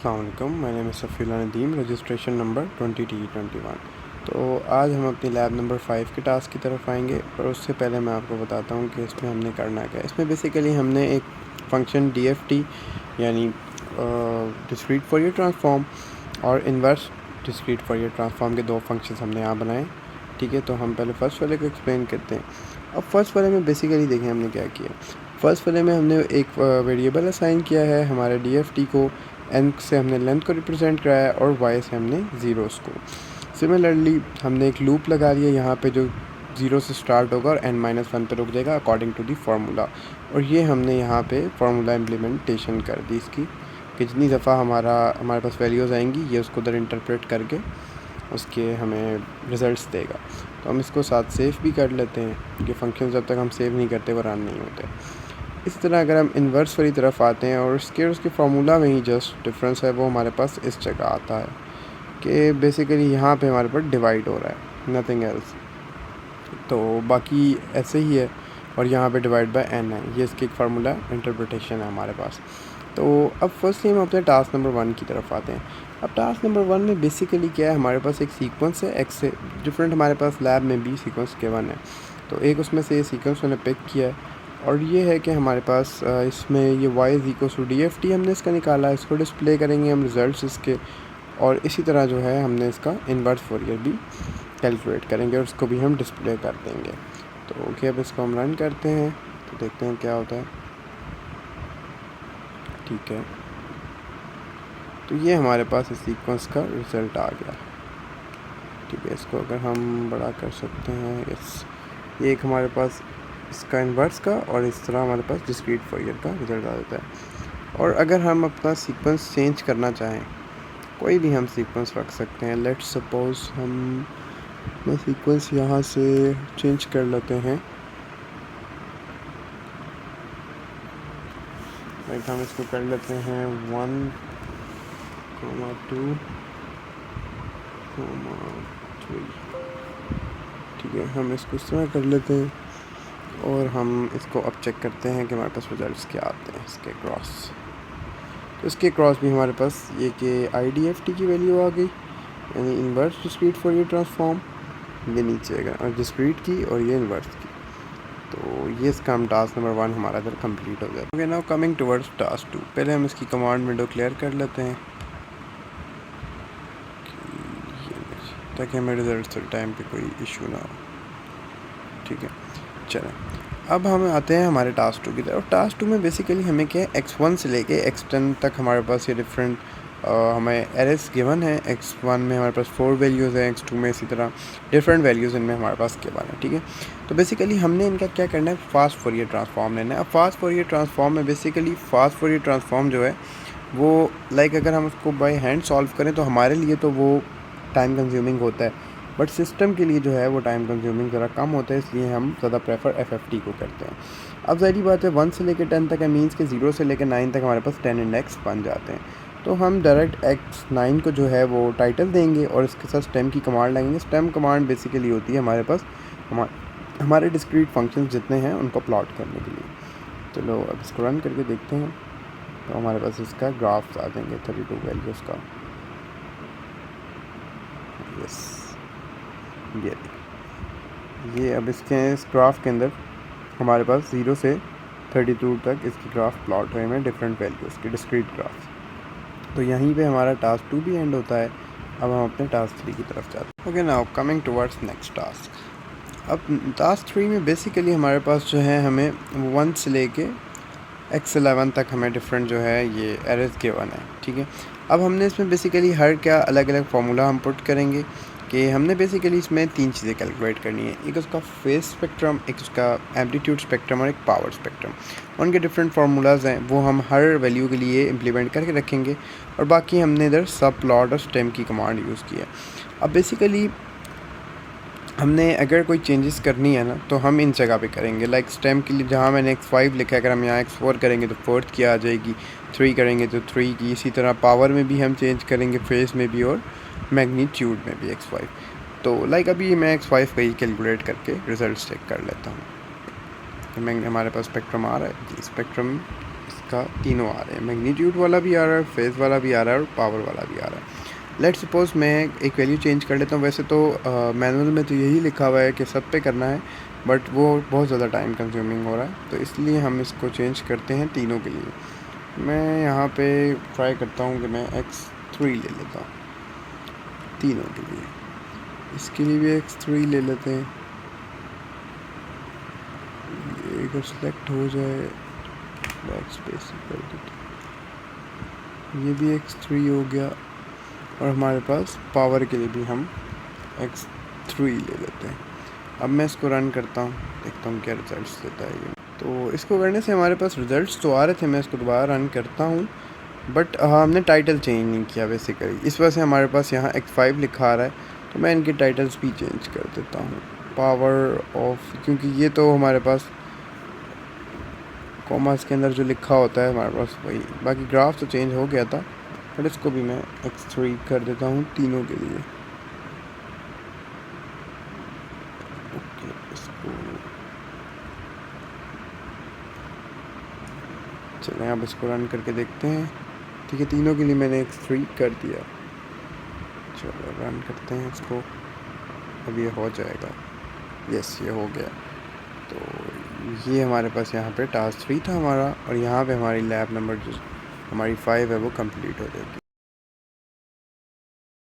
अस्सलामुअलैकुम, my name is Safiullah Nadeem, registration number 20T21। तो आज हम अपनी लैब नंबर 5 के टास्क की तरफ आएंगे, पर उससे पहले मैं आपको बताता हूँ कि इसमें हमने करना क्या है। इसमें बेसिकली हमने एक फ़ंक्शन DFT यानी डिस्क्रीट फॉरियर ट्रांसफॉर्म और इन्वर्स डिस्क्रीट फॉरियर ट्रांसफॉर्म के दो फंक्शंस हमने यहाँ बनाए। ठीक है, तो हम पहले फ़र्स्ट वाले को एक्सप्लेन करते हैं। अब फर्स्ट वाले में बेसिकली देखें हमने क्या किया। फ़र्स्ट वाले में हमने एक वेरिएबल असाइन किया है हमारे DFT को, n से हमने लेंथ को रिप्रेजेंट कराया और y से हमने ज़ीरोस को। सिमिलरली हमने एक लूप लगा दिया यहाँ पे जो 0 से स्टार्ट होगा और n-1 पे रुक जाएगा अकॉर्डिंग टू दी फार्मूला। और ये हमने यहाँ पे फार्मूला इम्प्लीमेंटेशन कर दी इसकी कि जितनी दफ़ा हमारे पास वैल्यूज़ आएंगी ये उसको उधर इंटरप्रेट करके उसके हमें रिज़ल्ट्स देगा। तो हम इसको साथ सेव भी कर लेते हैं क्योंकि फंक्शन जब तक हम सेव नहीं करते वो रन नहीं होते। इस तरह अगर हम इन्वर्स वाली तरफ आते हैं और उसके फार्मूला में ही जस्ट डिफरेंस है, वो हमारे पास इस जगह आता है कि बेसिकली यहाँ पे हमारे पास डिवाइड हो रहा है, नथिंग एल्स। तो बाकी ऐसे ही है और यहाँ पे डिवाइड बाय n है, ये इसकी एक फार्मूला इंटरप्रिटेशन है हमारे पास। तो अब फर्स्टली हम अपने टास्क नंबर 1 की तरफ आते हैं। अब टास्क नंबर 1 में बेसिकली क्या है, हमारे पास एक सीक्वेंस है x से डिफरेंट, हमारे पास लैब में भी सीक्वेंस गिवन है। तो एक उसमें से ये सीक्वेंस मैंने पिक किया है और ये है कि हमारे पास इसमें ये y=DFT हमने इसका निकाला, इसको डिस्प्ले करेंगे हम रिज़ल्ट्स इसके, और इसी तरह जो है हमने इसका इन्वर्स फॉरियर भी कैलकुलेट करेंगे और उसको भी हम डिस्प्ले कर देंगे। तो ओके, अब इसको हम रन करते हैं तो देखते हैं क्या होता है। ठीक है, तो ये हमारे पास इस सीक्वेंस का रिज़ल्ट आ गया। ठीक है, इसको अगर हम बड़ा कर सकते हैं, ये एक हमारे पास इसका इन्वर्स का और इस तरह हमारे पास डिस्क्रीट फॉरियर का रिज़ल्ट आ जाता है। और अगर हम अपना सीक्वेंस चेंज करना चाहें, कोई भी हम सीक्वेंस रख सकते हैं। लेट्स सपोज हम अपना सीक्वेंस यहाँ से चेंज कर लेते हैं। लाइक हम इसको कर लेते हैं 1, 2, 3। ठीक है, हम इसको इस तरह कर लेते हैं और हम इसको अब चेक करते हैं कि हमारे पास रिज़ल्ट्स क्या आते हैं इसके क्रॉस। तो इसके क्रॉस भी हमारे पास ये कि IDFT की वैल्यू आ गई, यानी इन्वर्स डिस्क्रीट फॉरियर ट्रांसफॉर्म, ये नीचे है और डिस्क्रीट की और ये इन्वर्स की। तो ये इसका हम टास्क नंबर 1 हमारा इधर कंप्लीट हो गया। Okay, now coming towards task 2। पहले हम इसकी कमांड विंडो क्लियर कर लेते हैं ताकि हमें रिजल्ट टाइम पे कोई इशू ना हो। ठीक है, चलें अब हम आते हैं हमारे टास्क 2 की तरफ। टास्क 2 में बेसिकली हमें क्या है, x1 से लेके x10 तक हमारे पास ये डिफरेंट हमें एरेस गिवन है। x1 में हमारे पास 4 वैल्यूज़ हैं, x2 में इसी तरह डिफरेंट वैल्यूज़ इनमें हमारे पास गिवन है। ठीक है, तो बेसिकली हमने इनका क्या करना है, फास्ट फॉरियर ट्रांसफॉर्म लेना है। अब फास्ट फॉरियर ट्रांसफॉर्म में बेसिकली फास्ट फॉरियर ट्रांसफॉर्म जो है वो अगर हम उसको बाय हैंड सॉल्व करें तो हमारे लिए तो वो टाइम कंज्यूमिंग होता है, बट सिस्टम के लिए जो है वो टाइम कंज्यूमिंग ज़रा कम होता है, इसलिए हम ज़्यादा प्रेफर FFT को करते हैं। अब ज़ाहिर बात है 1 से लेकर 10 तक है, मीन्स के 0 से लेकर 9 तक हमारे पास 10 इंडेक्स बन जाते हैं। तो हम डायरेक्ट x9 को जो है वो टाइटल देंगे और इसके साथ स्टेम की कमांड लगेंगे। स्टेम कमांड बेसिकली होती है हमारे पास हमारे डिस्क्रीट फंक्शंस जितने हैं उनको प्लॉट करने के लिए। चलो अब इसको रन करके देखते हैं तो हमारे पास इसका ग्राफ्स आ जाएंगे 32 वैल्यूज़ का। यस, ये अब इस ग्राफ के अंदर हमारे पास 0 से 32 तक इसकी ग्राफ प्लॉट हुए हैं डिफरेंट वैल्यूज़ के डिस्क्रीट ग्राफ। तो यहीं पे हमारा टास्क 2 भी एंड होता है। अब हम अपने टास्क 3 की तरफ जाते हैं। Okay, now coming towards next task. अब टास्क 3 में बेसिकली हमारे पास जो है हमें 1 से लेके x11 तक हमें डिफरेंट जो है ये एरेस गिवन है। ठीक है, अब हमने इसमें बेसिकली हर क्या अलग अलग फार्मूला हम पुट करेंगे कि हमने बेसिकली इसमें 3 चीज़ें कैलकुलेट करनी है। एक उसका फेस स्पेक्ट्रम, एक उसका एम्पलीट्यूड स्पेक्ट्रम और एक पावर स्पेक्ट्रम। उनके डिफरेंट फार्मूलाज हैं, वो हम हर वैल्यू के लिए इम्प्लीमेंट करके रखेंगे और बाकी हमने इधर सब प्लॉट और स्टेम की कमांड यूज़ की है। अब बेसिकली हमने अगर कोई चेंजेस करनी है ना तो हम इन जगह पे करेंगे। लाइक स्टेम के लिए जहाँ मैंने x5 लिखा है, अगर हम यहाँ x4 करेंगे तो 4th की आ जाएगी, 3 करेंगे तो 3 की। इसी तरह पावर में भी हम चेंज करेंगे, फेस में भी और मैग्नीट्यूड में भी x5। तो अभी मैं x5 का ही कैलकुलेट करके रिज़ल्ट चेक कर लेता हूँ। तो मैं हमारे पास स्पेक्ट्रम आ रहा है जी, स्पेक्ट्रम इसका तीनों आ रहे हैं, मैग्नीट्यूड वाला भी आ रहा है, फेज़ वाला भी आ रहा है और पावर वाला भी आ रहा है। लेट सपोज़ मैं एक वैल्यू चेंज कर लेता हूँ। वैसे तो मैनुअल में तो यही लिखा हुआ है कि सब पे करना है, बट वो बहुत ज़्यादा टाइम कंज्यूमिंग हो रहा है, तो इसलिए हम इसको चेंज करते हैं तीनों के लिए। मैं यहाँ पे ट्राई करता हूँ कि मैं x3 ले लेता हूँ तीनों के लिए। इसके लिए भी x3 ले लेते हैं। ये अगर सिलेक्ट हो जाए बैक स्पेस कर देते, ये भी x3 हो गया। और हमारे पास पावर के लिए भी हम x3 ले लेते हैं। अब मैं इसको रन करता हूँ, देखता हूँ क्या रिज़ल्ट्स देता है ये। तो इसको करने से हमारे पास रिज़ल्ट्स तो आ रहे थे। मैं इसको दोबारा रन करता हूँ, बट हमने टाइटल चेंज नहीं किया बेसिकली। इस वजह से हमारे पास यहाँ x5 लिखा आ रहा है, तो मैं इनके टाइटल्स भी चेंज कर देता हूँ। पावर ऑफ, क्योंकि ये तो हमारे पास कॉमर्स के अंदर जो लिखा होता है हमारे पास वही, बाकी ग्राफ तो चेंज हो गया था, बट इसको भी मैं x3 कर देता हूँ तीनों के लिए। ओके, इसको चलें अब इसको रन करके देखते हैं। ठीक है, तीनों के लिए मैंने x3 कर दिया। चलो रन करते हैं इसको, अब ये हो जाएगा। यस, ये हो गया। तो ये हमारे पास यहाँ पे टास्क 3 था हमारा, और यहाँ पे हमारी लैब नंबर जो हमारी 5 है वो कंप्लीट हो जाएगी।